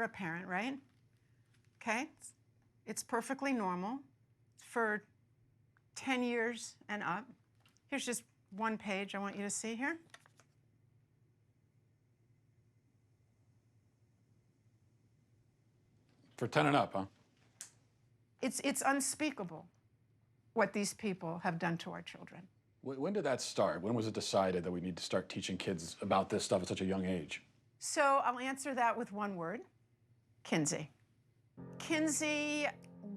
a parent, right? Okay, it's perfectly normal for 10 years and up. Here's just one page I want you to see here. For 10 and up, huh? It's unspeakable what these people have done to our children. When did that start? When was it decided that we need to start teaching kids about this stuff at such a young age? So I'll answer that with one word: Kinsey. Kinsey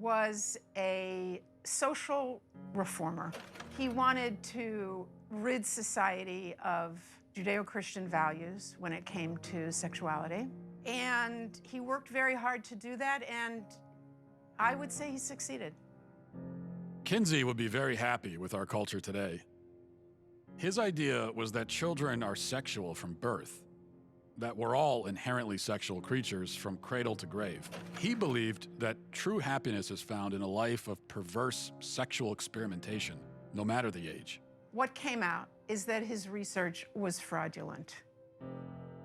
was a social reformer. He wanted to rid society of Judeo-Christian values when it came to sexuality. And he worked very hard to do that, and I would say he succeeded. Kinsey would be very happy with our culture today. His idea was that children are sexual from birth, that we're all inherently sexual creatures from cradle to grave. He believed that true happiness is found in a life of perverse sexual experimentation, no matter the age. What came out is that his research was fraudulent.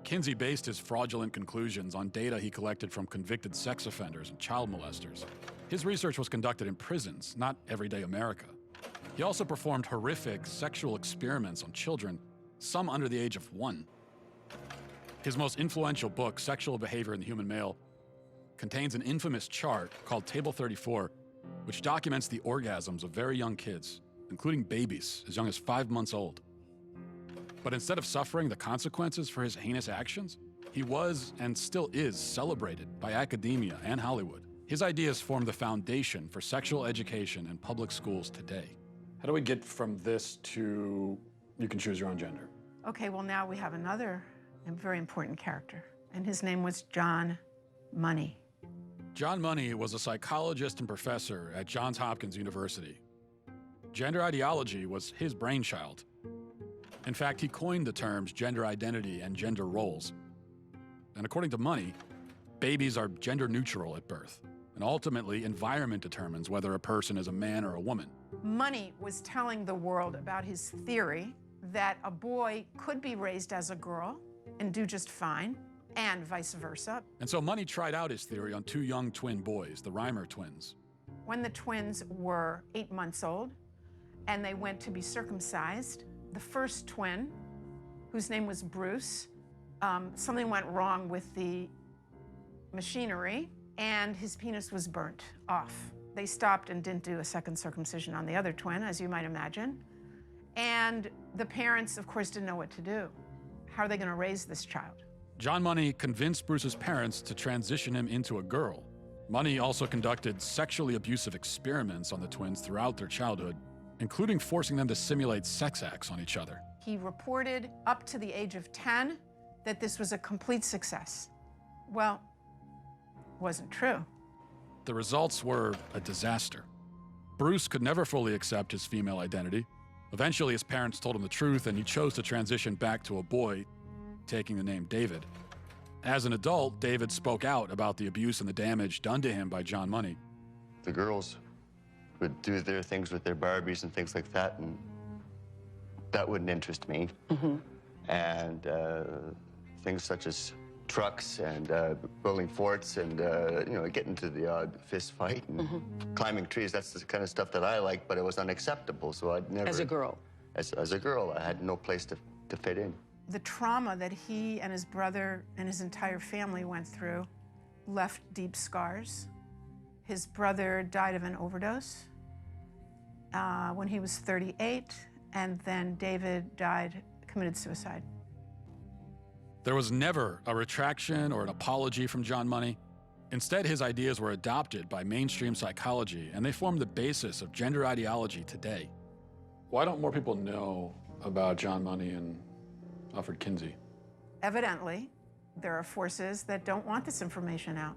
Kinsey based his fraudulent conclusions on data he collected from convicted sex offenders and child molesters. His research was conducted in prisons, not everyday America. He also performed horrific sexual experiments on children, some under the age of 1. His most influential book, Sexual Behavior in the Human Male, contains an infamous chart called Table 34, which documents the orgasms of very young kids, including babies as young as 5 months old. But instead of suffering the consequences for his heinous actions, he was and still is celebrated by academia and Hollywood. His ideas form the foundation for sexual education in public schools today. How do we get from this to you can choose your own gender? Okay, well, now we have another very important character, and his name was John Money. John Money was a psychologist and professor at Johns Hopkins University. Gender ideology was his brainchild. In fact, he coined the terms gender identity and gender roles. And according to Money, babies are gender neutral at birth, and ultimately environment determines whether a person is a man or a woman. Money was telling the world about his theory that a boy could be raised as a girl and do just fine, and vice versa. And so Money tried out his theory on 2 young twin boys, the Reimer twins. When the twins were 8 months old and they went to be circumcised, the first twin, whose name was Bruce, something went wrong with the machinery and his penis was burnt off. They stopped and didn't do a second circumcision on the other twin, as you might imagine. And the parents, of course, didn't know what to do. How are they going to raise this child? John Money convinced Bruce's parents to transition him into a girl. Money also conducted sexually abusive experiments on the twins throughout their childhood, including forcing them to simulate sex acts on each other. He reported up to the age of 10 that this was a complete success. Well, wasn't true. The results were a disaster. Bruce could never fully accept his female identity. Eventually, his parents told him the truth, and he chose to transition back to a boy, taking the name David. As an adult, David spoke out about the abuse and the damage done to him by John Money. The girls would do their things with their Barbies and things like that, and that wouldn't interest me. And things such as trucks and building forts and, you know, getting to the odd fist fight and climbing trees, that's the kind of stuff that I like, but it was unacceptable, so I'd never... As a girl? As a girl, I had no place to fit in. The trauma that he and his brother and his entire family went through left deep scars. His brother died of an overdose when he was 38, and then David committed suicide. There was never a retraction or an apology from John Money. Instead, his ideas were adopted by mainstream psychology, and they form the basis of gender ideology today. Why don't more people know about John Money and Alfred Kinsey? Evidently, there are forces that don't want this information out.